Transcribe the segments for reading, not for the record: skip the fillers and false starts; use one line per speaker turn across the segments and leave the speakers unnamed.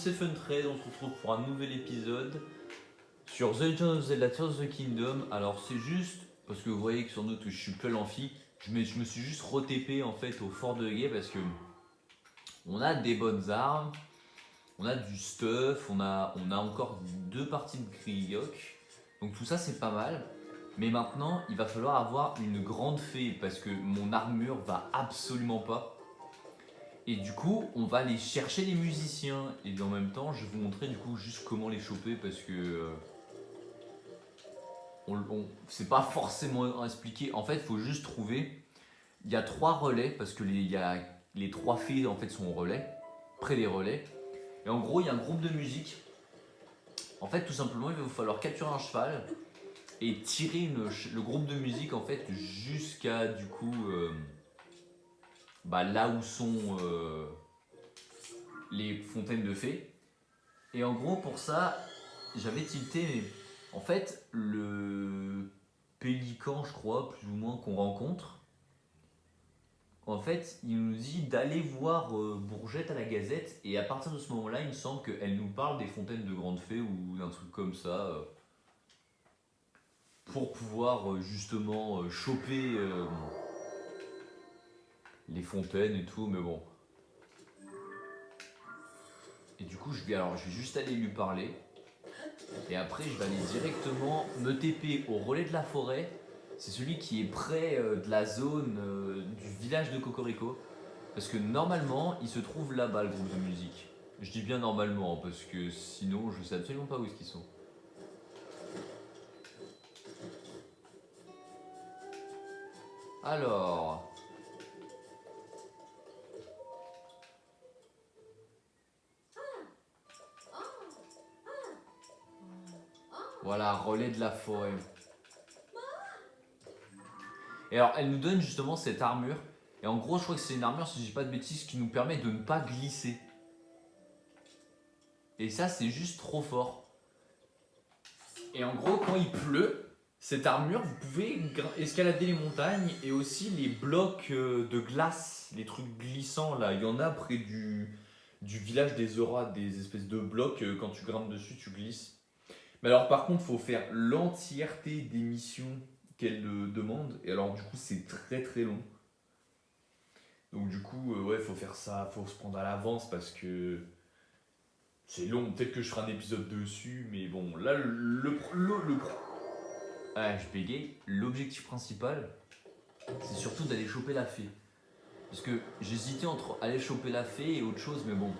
c'est Fun13, on se retrouve pour un nouvel épisode sur The Legend of Zelda Tears of the Kingdom. Alors c'est juste, parce que vous voyez que sur notre je suis peu l'amphi, je me suis juste re-TP en fait au fort de guet parce que on a des bonnes armes, on a du stuff, on a encore 2 parties de Kriok, donc tout ça c'est pas mal. Mais maintenant il va falloir avoir une grande fée parce que mon armure va absolument pas. Et du coup, on va aller chercher les musiciens. Et en même temps, je vais vous montrer du coup juste comment les choper parce que c'est pas forcément expliqué. En fait, il faut juste trouver. Il y a 3 relais parce que les 3 filles en fait sont au relais, près des relais. Et en gros, il y a un groupe de musique. En fait, tout simplement, il va vous falloir capturer un cheval et tirer le groupe de musique en fait jusqu'à du coup là où sont les fontaines de fées. Et en gros, pour ça, j'avais tilté, mais en fait, le pélican, je crois, plus ou moins, qu'on rencontre, en fait, il nous dit d'aller voir Bourgette à la Gazette, et à partir de ce moment-là, il me semble qu'elle nous parle des fontaines de Grande Fée ou d'un truc comme ça, pour pouvoir justement choper les fontaines et tout, mais bon. Et du coup, je vais juste aller lui parler. Et après, je vais aller directement me TP au relais de la forêt. C'est celui qui est près de la zone du village de Cocorico. Parce que normalement, il se trouve là-bas, le groupe de musique. Je dis bien normalement, parce que sinon, je sais absolument pas où est-ce qu'ils sont. Alors... Voilà, relais de la forêt. Et alors, elle nous donne justement cette armure. Et en gros, je crois que c'est une armure, si je dis pas de bêtises, qui nous permet de ne pas glisser. Et ça, c'est juste trop fort. Et en gros, quand il pleut, cette armure, vous pouvez escalader les montagnes et aussi les blocs de glace, les trucs glissants là. Il y en a près du village des Auras, des espèces de blocs. Quand tu grimpes dessus, tu glisses. Mais alors, par contre, il faut faire l'entièreté des missions qu'elle demande. Et alors, du coup, c'est très très long. Donc, du coup, ouais, faut faire ça, faut se prendre à l'avance parce que c'est long. Peut-être que je ferai un épisode dessus, mais bon, là, ah, je bégaye. L'objectif principal, c'est surtout d'aller choper la fée. Parce que j'hésitais entre aller choper la fée et autre chose, mais bon,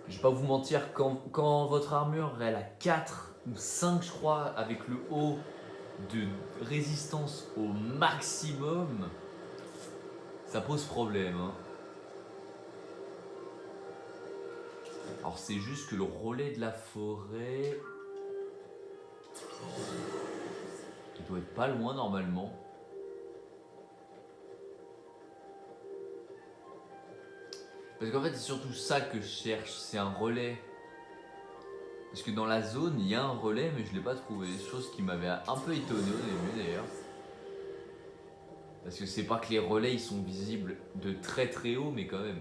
je vais pas vous mentir, quand votre armure elle a 4 ou 5, je crois, avec le haut de résistance au maximum, ça pose problème. Hein. Alors c'est juste que le relais de la forêt, il doit être pas loin normalement. Parce qu'en fait, c'est surtout ça que je cherche, c'est un relais. Parce que dans la zone, il y a un relais, mais je ne l'ai pas trouvé. Chose qui m'avait un peu étonné au début d'ailleurs. Parce que c'est pas que les relais ils sont visibles de très très haut, mais quand même.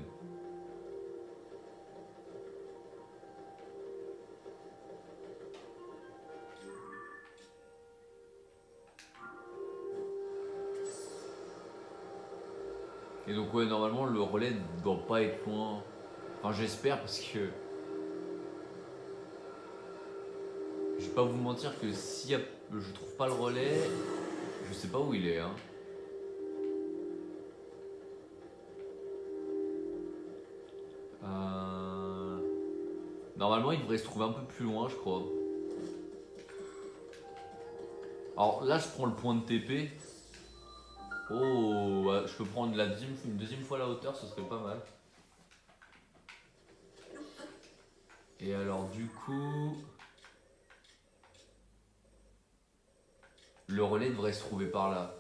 Et donc ouais, normalement le relais ne doit pas être loin. Enfin j'espère parce que... Je vais pas vous mentir que si je trouve pas le relais, je sais pas où il est. Hein. Normalement il devrait se trouver un peu plus loin je crois. Alors là je prends le point de TP. Oh, ouais, je peux prendre une deuxième fois la hauteur, ce serait pas mal. Et alors du coup... Le relais devrait se trouver par là.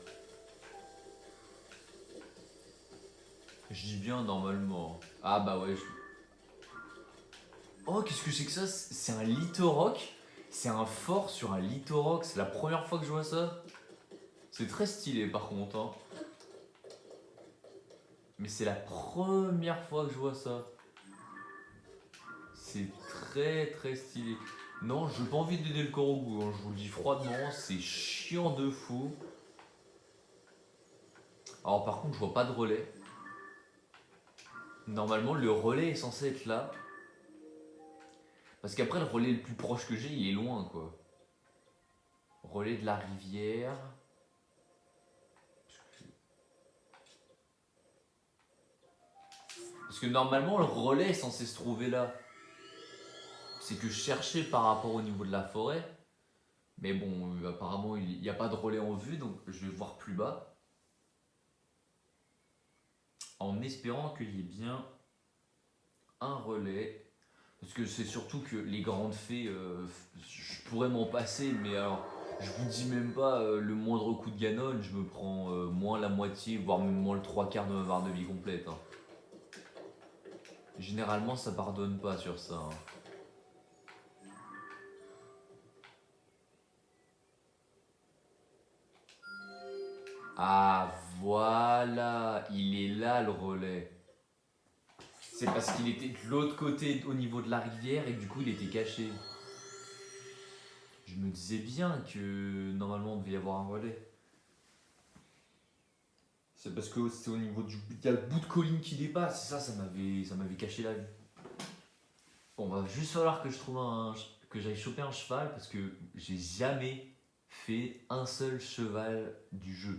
Je dis bien normalement. Ah bah ouais. Oh, qu'est-ce que c'est que ça? C'est un Littorock. C'est un fort sur un Littorock. C'est la première fois que je vois ça. C'est très stylé par contre. Hein. Mais c'est la première fois que je vois ça. C'est très très stylé. Non, je n'ai pas envie d'aider le Korogu, hein, je vous le dis froidement, c'est chiant de fou. Alors par contre, je vois pas de relais. Normalement, le relais est censé être là. Parce qu'après, le relais le plus proche que j'ai, il est loin, quoi. Relais de la rivière. Parce que normalement, le relais est censé se trouver là. C'est que je cherchais par rapport au niveau de la forêt. Mais bon, apparemment, il n'y a pas de relais en vue, donc je vais voir plus bas. En espérant qu'il y ait bien un relais. Parce que c'est surtout que les grandes fées, je pourrais m'en passer, mais alors, je vous dis même pas le moindre coup de Ganon, je me prends moins la moitié, voire même moins le trois quarts de ma barre de vie complète. Hein. Généralement, ça pardonne pas sur ça. Hein. Ah, voilà, il est là le relais. C'est parce qu'il était de l'autre côté au niveau de la rivière et que du coup il était caché. Je me disais bien que normalement on devait y avoir un relais. C'est parce que c'est au niveau du. Il y a le bout de colline qui dépasse, ça m'avait caché la vue. Bon, va juste falloir que je trouve que j'aille choper un cheval parce que j'ai jamais fait un seul cheval du jeu.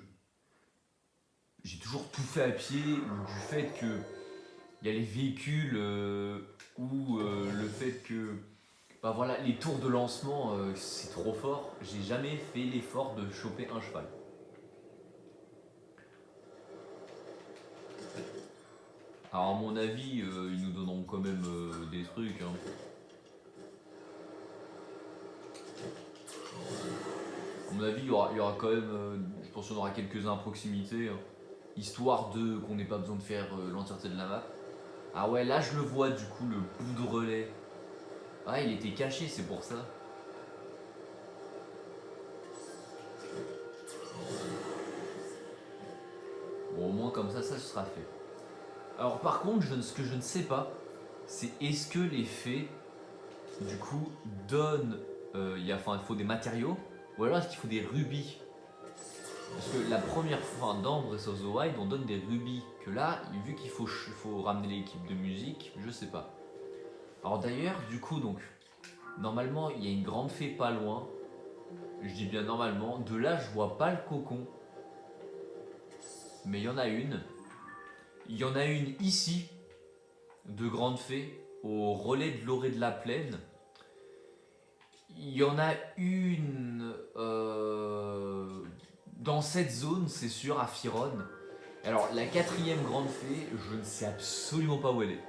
J'ai toujours tout fait à pied, du fait que il y a les véhicules ou le fait que bah voilà, les tours de lancement c'est trop fort. J'ai jamais fait l'effort de choper un cheval. Alors à mon avis, ils nous donneront quand même des trucs. Hein. À mon avis, il y aura quand même, je pense qu'il y en aura quelques-uns à proximité, hein, histoire de qu'on n'ait pas besoin de faire l'entièreté de la map. Ah ouais, là je le vois du coup, le bout de relais. Ah, il était caché, c'est pour ça. Bon, au moins comme ça ce sera fait. Alors par contre, ce que je ne sais pas, c'est est-ce que les fées, du coup, donnent... il faut des matériaux, ou alors est-ce qu'il faut des rubis? Parce que la première fois dans Breath of the Wild, on donne des rubis. Que là, vu qu'il faut ramener l'équipe de musique, je sais pas. Alors d'ailleurs, du coup, donc, normalement, il y a une grande fée pas loin. Je dis bien normalement. De là, je vois pas le cocon. Mais il y en a une. Il y en a une ici, de grande fée, au relais de l'orée de la plaine. Il y en a une dans cette zone, c'est sûr, à Firon. Alors, la quatrième grande fée, je ne sais absolument pas où elle est.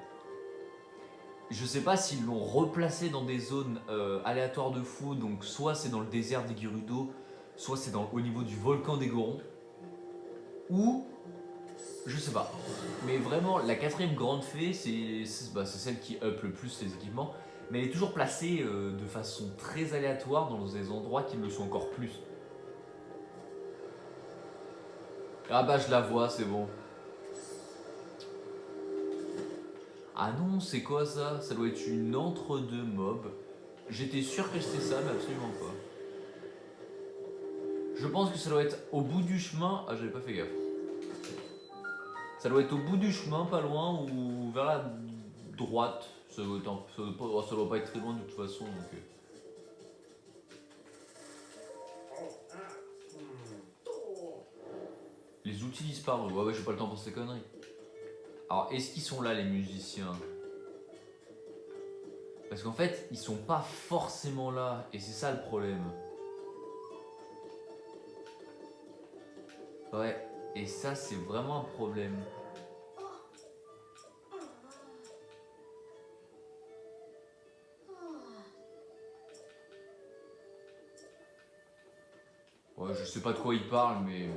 Je sais pas s'ils l'ont replacée dans des zones aléatoires de fou, donc soit c'est dans le désert des Gerudo, soit c'est au niveau du volcan des Gorons, ou je sais pas. Mais vraiment, la quatrième grande fée, c'est celle qui up le plus les équipements, mais elle est toujours placée de façon très aléatoire dans des endroits qui le sont encore plus. Ah bah je la vois, c'est bon. Ah non, c'est quoi ça? Ça doit être une entre-deux mob. J'étais sûr que c'était ça, mais absolument pas. Je pense que ça doit être au bout du chemin. Ah, j'avais pas fait gaffe. Ça doit être au bout du chemin, pas loin, ou vers la droite. Ça doit pas être très loin de toute façon. Donc, Les outils disparus. Ouais, j'ai pas le temps pour ces conneries. Alors, est-ce qu'ils sont là, les musiciens? Parce qu'en fait, ils sont pas forcément là. Et c'est ça le problème. Ouais. Et ça, c'est vraiment un problème. Ouais, je sais pas de quoi il parle, mais.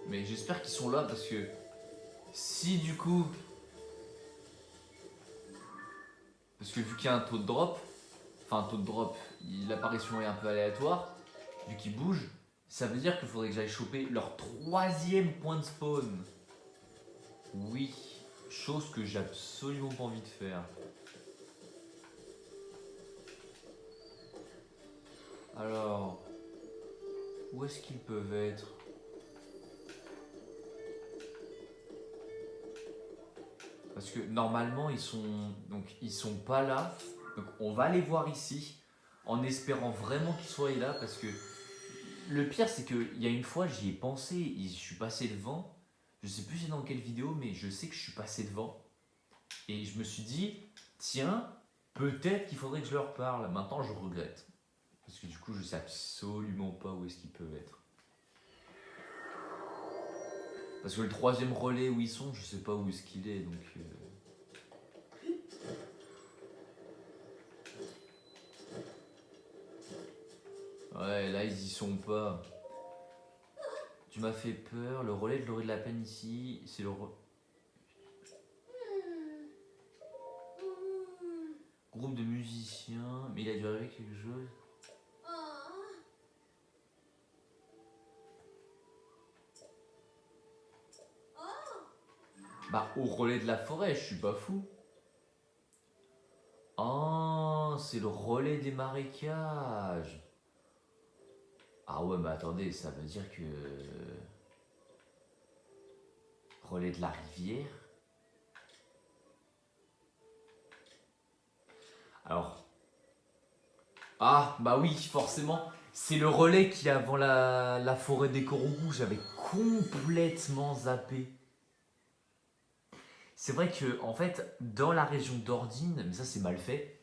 Mais j'espère qu'ils sont là parce que si du coup. Parce que vu qu'il y a un taux de drop, l'apparition est un peu aléatoire, vu qu'ils bougent, ça veut dire qu'il faudrait que j'aille choper leur troisième point de spawn. Oui, Chose que j'ai absolument pas envie de faire. Alors, où est-ce qu'ils peuvent être? Parce que normalement ils sont pas là. Donc on va les voir ici en espérant vraiment qu'ils soient là parce que le pire c'est que il y a une fois j'y ai pensé, je suis passé devant. Je sais plus c'est dans quelle vidéo mais je sais que je suis passé devant et je me suis dit tiens peut-être qu'il faudrait que je leur parle. Maintenant je regrette parce que du coup je sais absolument pas où est-ce qu'ils peuvent être. Parce que le troisième relais où ils sont, je sais pas où est-ce qu'il est donc. Ouais, là ils y sont pas. Tu m'as fait peur, le relais de l'orée de la peine ici, c'est le groupe de musiciens, mais il a dû arriver quelque chose. Bah au relais de la forêt, je suis pas fou. Ah, c'est le relais des marécages. Ah ouais, mais attendez, ça veut dire que... Relais de la rivière. Alors... Ah, bah oui, forcément. C'est le relais qui est avant la forêt des Corongous. J'avais complètement zappé. C'est vrai que, en fait, dans la région d'Ordine, mais ça c'est mal fait,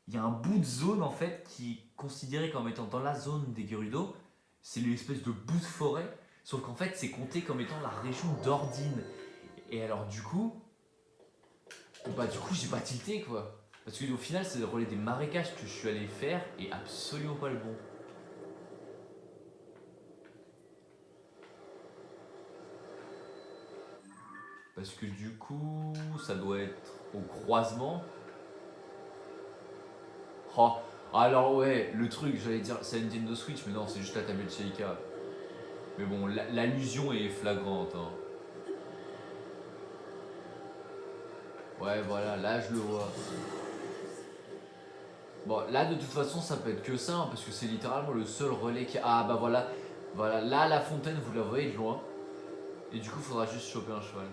il y a un bout de zone en fait qui est considéré comme étant dans la zone des Gerudo. C'est l'espèce de bout de forêt, sauf qu'en fait c'est compté comme étant la région d'Ordine. Et alors du coup j'ai pas tilté quoi. Parce qu'au final c'est le relais des marécages que je suis allé faire et absolument pas le bon. Parce que du coup ça doit être au croisement. Oh, alors ouais, le truc, j'allais dire c'est Nintendo Switch, mais non, c'est juste la tablette Sheikah. Mais bon, l'allusion est flagrante. Hein. Ouais, voilà, là je le vois. Bon, là de toute façon, ça peut être que ça, hein, parce que c'est littéralement le seul relais qui. Ah bah voilà, voilà, là la fontaine, vous la voyez de loin. Et du coup, il faudra juste choper un cheval.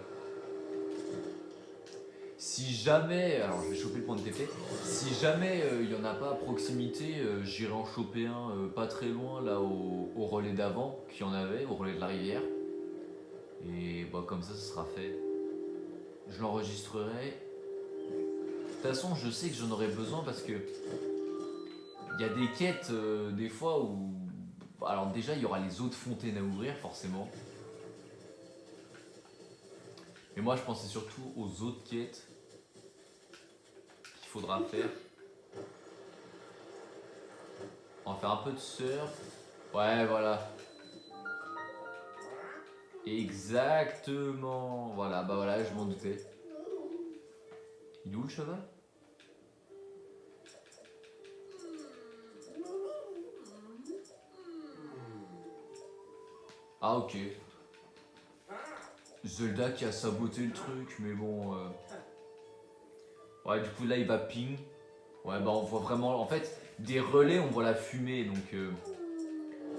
Si jamais, alors je vais choper le point de TP, si jamais il y en a pas à proximité, j'irai en choper un pas très loin là au relais d'avant, qu'il y en avait, au relais de la rivière. Et bah comme ça, ce sera fait. Je l'enregistrerai. De toute façon, je sais que j'en aurai besoin parce que il y a des quêtes des fois où. Alors déjà, il y aura les autres fontaines à ouvrir forcément. Mais moi, je pensais surtout aux autres quêtes qu'il faudra faire. On va faire un peu de surf. Ouais, voilà. Exactement. Voilà, bah voilà, je m'en doutais. Il est où le cheval? Ah ok. Zelda qui a saboté le truc, mais bon. Ouais, du coup là il va ping. Ouais, bah on voit vraiment. En fait, des relais, on voit la fumée, donc.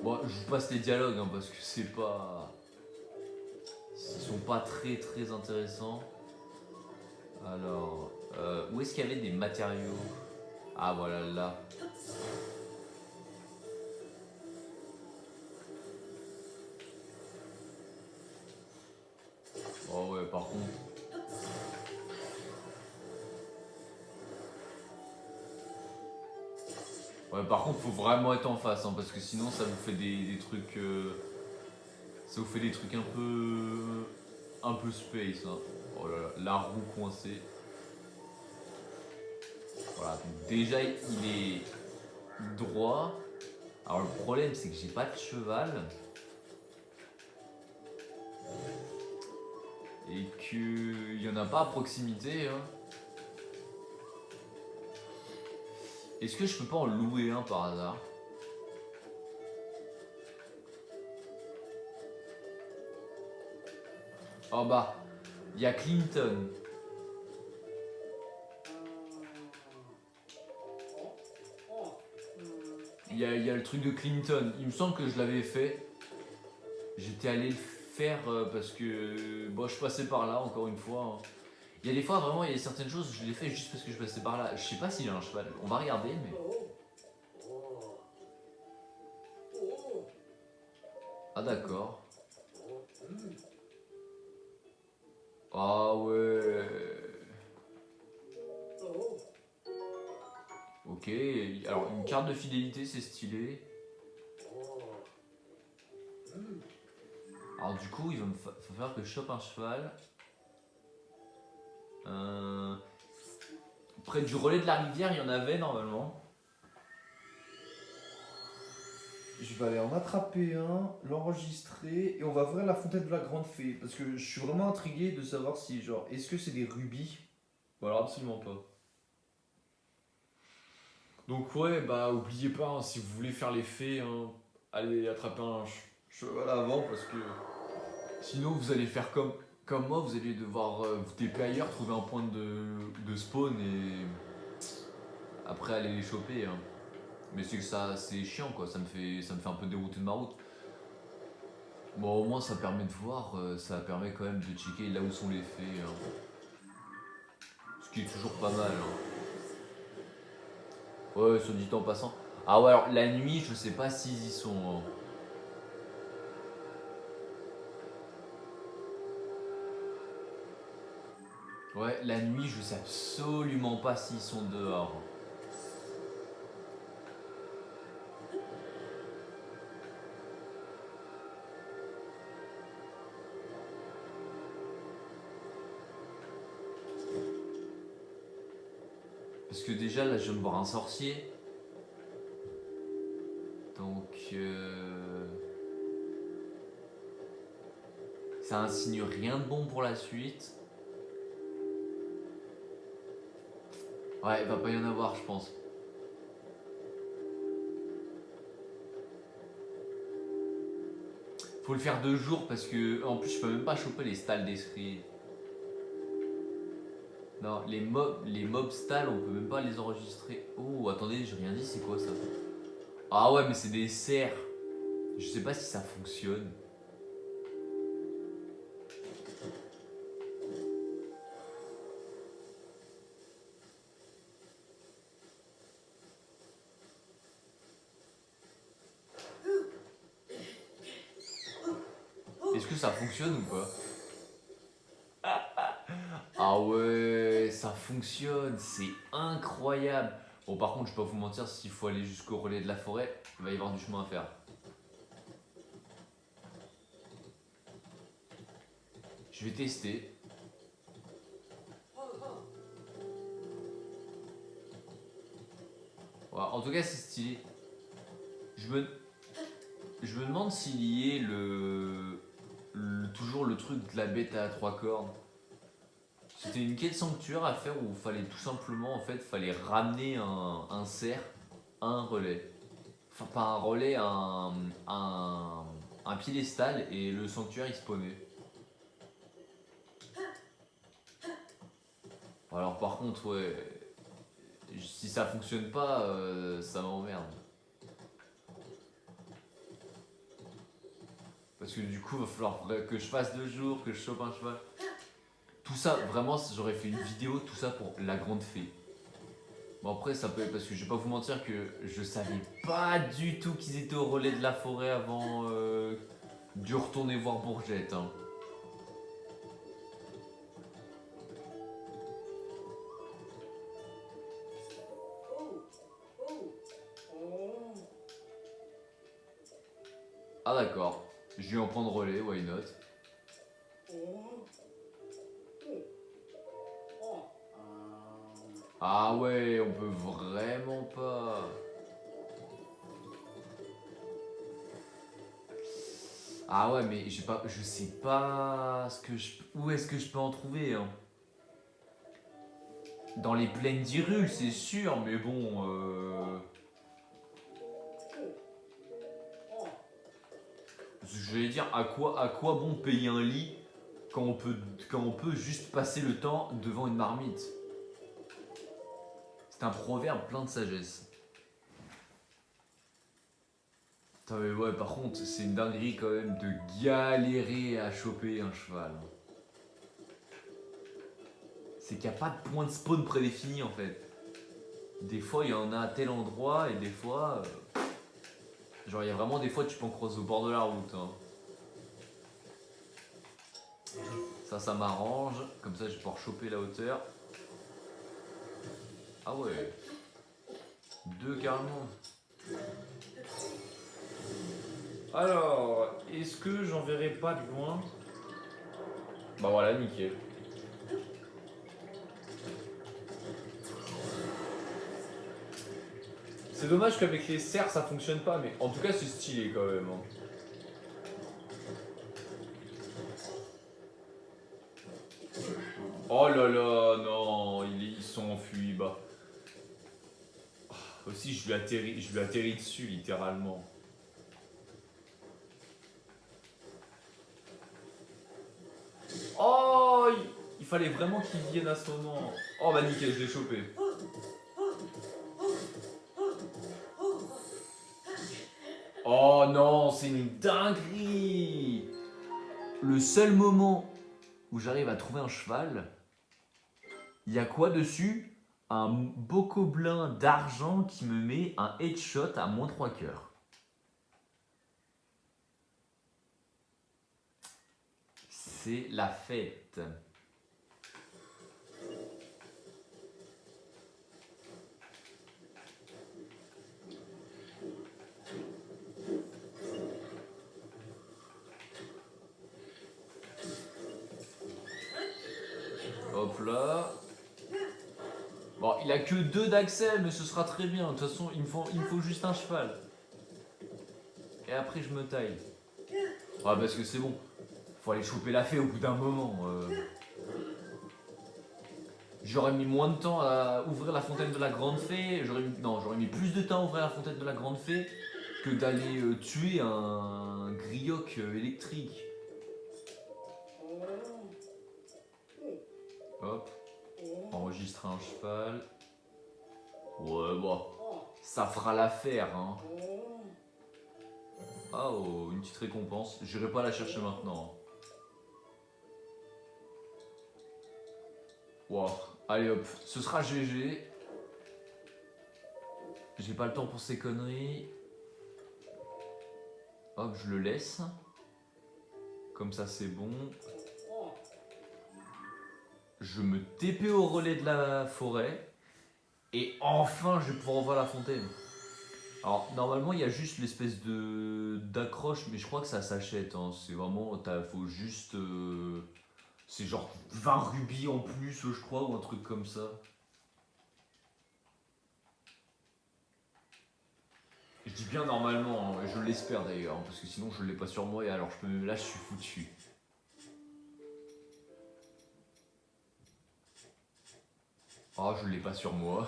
Bon, je vous passe les dialogues hein, parce que c'est pas. Ils sont pas très très intéressants. Alors, où est-ce qu'il y avait des matériaux? Ah voilà, là. Oh ouais, par contre. Ouais, par contre, faut vraiment être en face, hein, parce que sinon, ça vous fait des trucs. Ça vous fait des trucs un peu. Un peu space. Hein. Oh là là, la roue coincée. Voilà, donc déjà, il est droit. Alors, le problème, c'est que j'ai pas de cheval. Et qu'il y en a pas à proximité. Hein. Est-ce que je peux pas en louer un par hasard? Oh bah, Il y a Clinton. Il y a le truc de Clinton. Il me semble que je l'avais fait. J'étais allé le faire parce que bon, je passais par là encore une fois. Hein. Il y a des fois vraiment, il y a certaines choses, je les fais juste parce que je passais par là. Je sais pas s'il y a un cheval. On va regarder, mais. Ah d'accord. Ah ouais. Ok. Alors une carte de fidélité, c'est stylé. Alors du coup, il va falloir que je chope un cheval. Près du relais de la rivière, il y en avait normalement.
Je vais aller en attraper un, l'enregistrer et on va ouvrir la fontaine de la grande fée. Parce que je suis vraiment intrigué de savoir si, genre, est-ce que c'est des rubis?
Bon alors absolument pas. Donc ouais, bah oubliez pas, hein, si vous voulez faire les fées, hein, allez attraper un cheval avant parce que sinon vous allez faire comme moi, vous allez devoir vous TP ailleurs, trouver un point de spawn et après aller les choper. Hein. Mais c'est que ça, c'est chiant quoi, ça me fait un peu dérouter de ma route. Bon au moins ça permet de voir, ça permet quand même de checker là où sont les fées. Hein. Ce qui est toujours pas mal. Hein. Ouais, soit dit en passant. Ah ouais, alors la nuit, je sais pas s'ils y sont. Hein. Ouais, la nuit, je sais absolument pas s'ils sont dehors. Parce que déjà, là, je viens de voir un sorcier. Donc. Ça insigne rien de bon pour la suite. Ouais, il va pas y en avoir, je pense. Faut le faire 2 jours parce que. En plus, je peux même pas choper les stalles d'esprit. Non, les mobs stalls, on peut même pas les enregistrer. Oh, attendez, j'ai rien dit, c'est quoi ça? Ah ouais, mais c'est des cerfs. Je sais pas si ça fonctionne. Est-ce que ça fonctionne ou pas? Ah ouais, ça fonctionne, c'est incroyable. Bon, par contre, je peux pas vous mentir, s'il faut aller jusqu'au relais de la forêt, il va y avoir du chemin à faire. Je vais tester. Voilà, en tout cas, c'est stylé. Je me, je me demande s'il y est toujours le truc de la bête à 3 cornes. C'était une quête sanctuaire à faire où il fallait tout simplement, en fait, fallait ramener un cerf à un relais. Enfin, pas un relais, un piédestal et le sanctuaire il spawnait. Alors par contre, ouais, si ça fonctionne pas, ça m'emmerde. Parce que du coup, il va falloir que je fasse 2 jours, que je chope un cheval. Tout ça, vraiment, j'aurais fait une vidéo, tout ça pour la grande fée. Bon après, ça peut être parce que je vais pas vous mentir que je savais pas du tout qu'ils étaient au relais de la forêt avant de retourner voir Bourgette. Hein. Ah d'accord, je vais en prendre relais, why not. Ah ouais, on peut vraiment pas. Ah ouais, mais j'ai pas, je sais pas où est-ce que je peux en trouver. Hein. Dans les plaines d'Hyrule, c'est sûr, mais bon. Je vais dire à quoi bon payer un lit quand on peut juste passer le temps devant une marmite. C'est un proverbe plein de sagesse. Putain, mais ouais, par contre, c'est une dinguerie quand même de galérer à choper un cheval. C'est qu'il n'y a pas de point de spawn prédéfini en fait. Des fois, il y en a à tel endroit et des fois. Genre, il y a vraiment des fois, tu peux en croiser au bord de la route. Hein. Ça m'arrange. Comme ça, je vais pouvoir choper la hauteur. Ah ouais. 2 carrément. Alors, est-ce que j'en verrai pas de loin? Bah voilà, nickel. C'est dommage qu'avec les serres ça fonctionne pas, mais en tout cas c'est stylé quand même. Hein. Oh là là, non, ils sont enfuis, bah. Aussi je lui atterris dessus littéralement. Oh, il fallait vraiment qu'il vienne à ce moment. Oh bah nickel, je l'ai chopé. Oh non, c'est une dinguerie. Le seul moment où j'arrive à trouver un cheval, il y a quoi dessus? Un bocoblin d'argent qui me met un headshot à moins 3 cœurs. C'est la fête. Hop là. Bon, il a que 2 d'accès, mais ce sera très bien. De toute façon, il me faut juste un cheval. Et après, je me taille. Ah, parce que c'est bon. Faut aller choper la fée au bout d'un moment. J'aurais mis moins de temps à ouvrir la fontaine de la grande fée. J'aurais mis plus de temps à ouvrir la fontaine de la grande fée que d'aller tuer un grioc électrique. Hop. Enregistrer un cheval. Ouais, bon. Ça fera l'affaire, hein. Ah, oh, une petite récompense. J'irai pas la chercher maintenant. Wow. Allez hop, ce sera GG. J'ai pas le temps pour ces conneries. Hop, je le laisse. Comme ça, c'est bon. Je me TP au relais de la forêt. Et enfin, je vais pouvoir ouvrir la fontaine. Alors, normalement, il y a juste l'espèce d'accroche, mais je crois que ça s'achète. Hein. C'est vraiment, faut juste... c'est genre 20 rubis en plus, je crois, ou un truc comme ça. Je dis bien normalement, hein, je l'espère d'ailleurs, hein, parce que sinon je l'ai pas sur moi et alors là je suis foutu. Oh, je l'ai pas sur moi.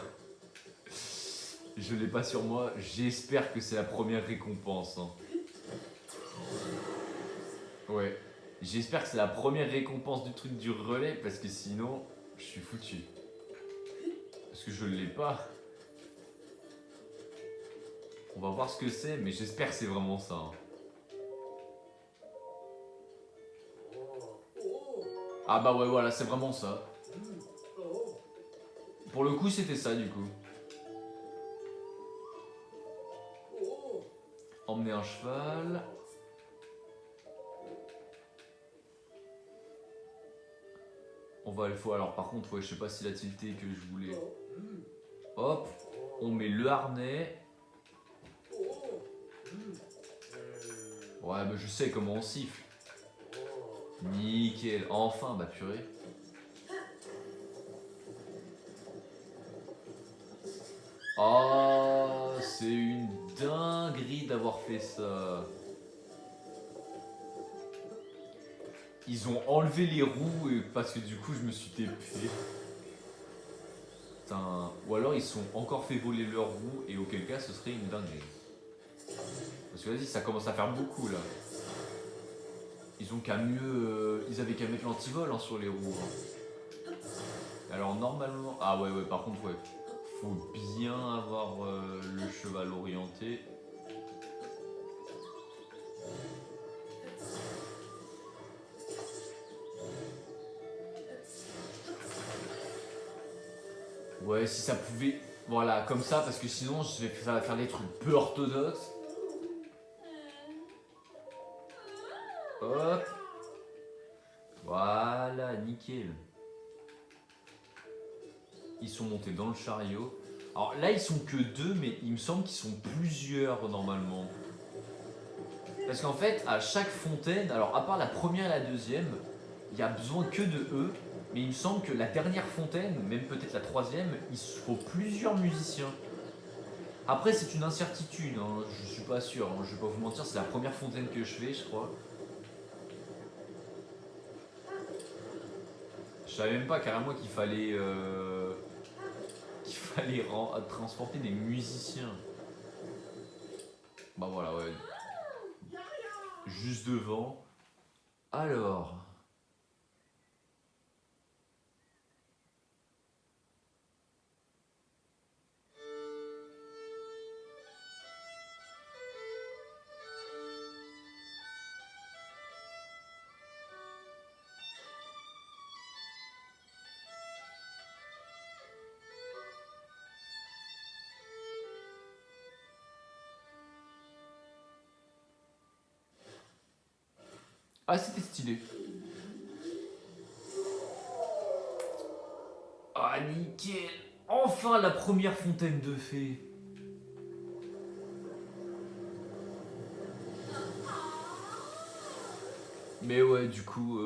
Je l'ai pas sur moi, j'espère que c'est la première récompense. Hein. Ouais, j'espère que c'est la première récompense du truc du relais, parce que sinon, je suis foutu. Parce que je l'ai pas. On va voir ce que c'est, mais j'espère que c'est vraiment ça. Hein. Ah bah ouais, voilà, c'est vraiment ça. Pour le coup, c'était ça du coup. Emmener un cheval. On va le faut. Alors par contre, ouais, je sais pas si la tilté que je voulais. Hop, on met le harnais. Ouais, bah je sais comment on siffle. Nickel. Enfin, bah purée. Oh, c'est une dinguerie d'avoir fait ça. Ils ont enlevé les roues parce que du coup je me suis TP. Putain. Ou alors ils sont encore fait voler leurs roues et auquel cas ce serait une dinguerie. Parce que vas-y, ça commence à faire beaucoup là. Ils ont qu'à mieux... ils avaient qu'à mettre l'antivol hein, sur les roues. Hein. Alors normalement... Ah ouais, par contre, ouais. Faut bien avoir le cheval orienté. Ouais, si ça pouvait... Voilà, comme ça, parce que sinon, ça va faire des trucs peu orthodoxes. Hop. Voilà, nickel. Ils sont montés dans le chariot. Alors là, ils sont que 2, mais il me semble qu'ils sont plusieurs normalement. Parce qu'en fait, à chaque fontaine, alors à part la première et la deuxième, il n'y a besoin que de eux. Mais il me semble que la dernière fontaine, même peut-être la troisième, il faut plusieurs musiciens. Après, c'est une incertitude, hein, je suis pas sûr, hein, je vais pas vous mentir, c'est la première fontaine que je fais, je crois. Je savais même pas carrément qu'il fallait transporter des musiciens. Bah voilà, ouais. Juste devant. Alors. Ah, c'était stylé. Ah, nickel. Enfin la première fontaine de fées. Mais ouais, du coup,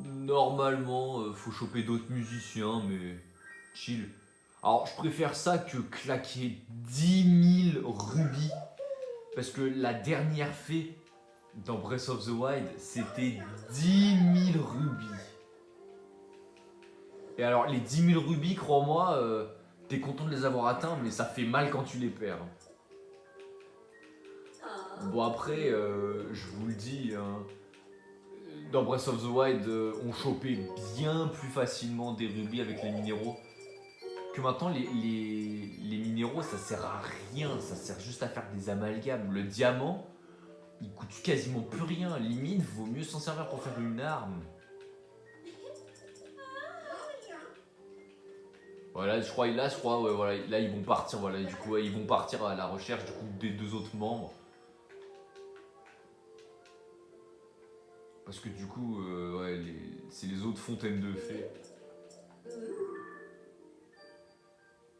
normalement, faut choper d'autres musiciens, mais chill. Alors, je préfère ça que claquer 10 000 rubis. Parce que la dernière fée dans Breath of the Wild, c'était 10 000 rubis. Et alors, les 10 000 rubis, crois-moi, t'es content de les avoir atteints, mais ça fait mal quand tu les perds. Bon, après, je vous le dis, hein, dans Breath of the Wild, on chopait bien plus facilement des rubis avec les minéraux. Que maintenant, les minéraux, ça sert à rien, ça sert juste à faire des amalgames. Le diamant, il coûte quasiment plus rien. Limite, vaut mieux s'en servir pour faire une arme. Voilà, je crois, ouais, voilà, là ils vont partir, voilà, du coup, ouais, ils vont partir à la recherche du coup des 2 autres membres. Parce que du coup, ouais, c'est les autres fontaines de fées.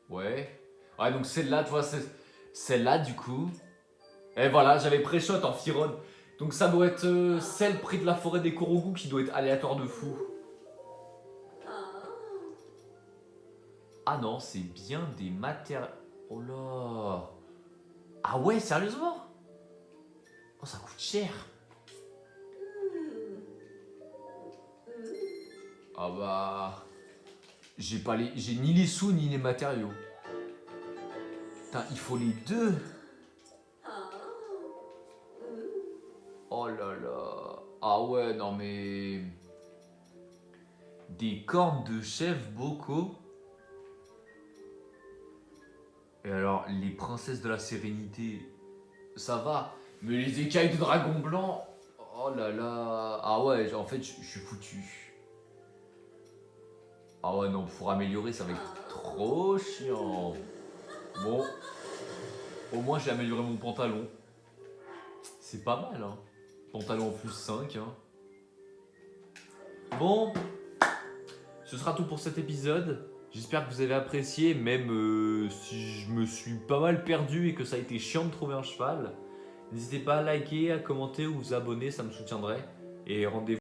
Ouais. Ouais, donc celle-là, tu vois, celle-là, du coup. Et voilà, j'avais pré-shot en Firon. Donc ça doit être celle près de la forêt des Korogu qui doit être aléatoire de fou. Ah non, c'est bien des matériaux. Oh là. Ah ouais, sérieusement? Oh, ça coûte cher. Ah bah... J'ai ni les sous ni les matériaux. Putain, il faut les deux. Oh là là. Ah ouais, non mais... Des cornes de chef Boko. Et alors, les princesses de la sérénité, ça va. Mais les écailles de dragon blanc, oh là là. Ah ouais, en fait, je suis foutu. Ah ouais, non, pour améliorer, ça va être trop chiant. Bon, au moins j'ai amélioré mon pantalon. C'est pas mal, hein. Pantalon en plus 5, hein. Bon, ce sera tout pour cet épisode. J'espère que vous avez apprécié, même si je me suis pas mal perdu et que ça a été chiant de trouver un cheval. N'hésitez pas à liker, à commenter ou vous abonner, ça me soutiendrait. Et rendez-vous.